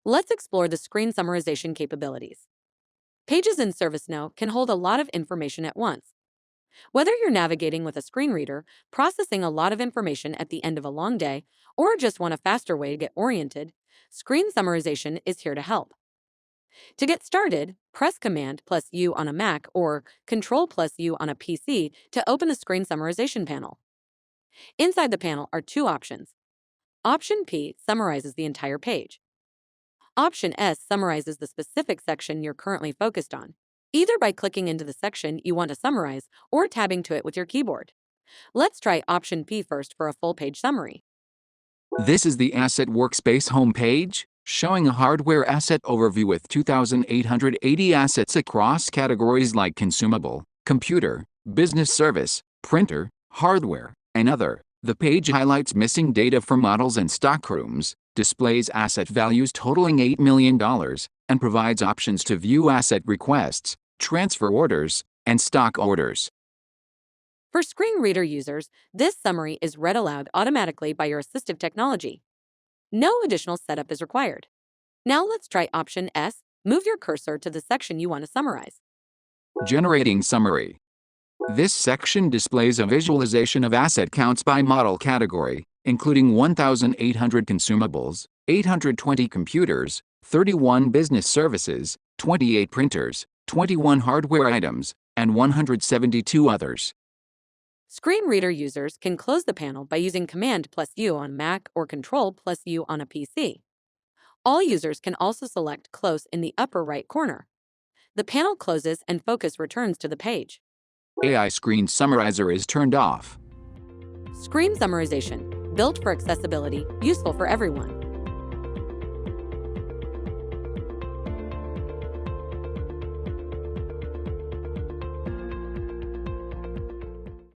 Let's explore the screen summarization capabilities. Pages in ServiceNow can hold a lot of information at once. Whether you're navigating with a screen reader, processing a lot of information at the end of a long day, or just want a faster way to get oriented, screen summarization is here to help. To get started, press Command plus U on a Mac or Control plus U on a PC to open the screen summarization panel. Inside the panel are two options. Option P summarizes the entire page. Option S summarizes the specific section you're currently focused on, either by clicking into the section you want to summarize or tabbing to it with your keyboard. Let's try Option P first for a full-page summary. This is the Asset Workspace homepage, showing a hardware asset overview with 2,880 assets across categories like consumable, computer, business service, printer, hardware, and other. The page highlights missing data for models and stockrooms, displays asset values totaling $8 million, and provides options to view asset requests, transfer orders, and stock orders. For screen reader users, this summary is read aloud automatically by your assistive technology. No additional setup is required. Now let's try Option S. Move your cursor to the section you want to summarize. Generating summary. This section displays a visualization of asset counts by model category, including 1,800 consumables, 820 computers, 31 business services, 28 printers, 21 hardware items, and 172 others. Screen reader users can close the panel by using Command plus U on Mac or Control plus U on a PC. All users can also select Close in the upper right corner. The panel closes and focus returns to the page. AI Screen Summarizer is turned off. Screen summarization, built for accessibility, useful for everyone.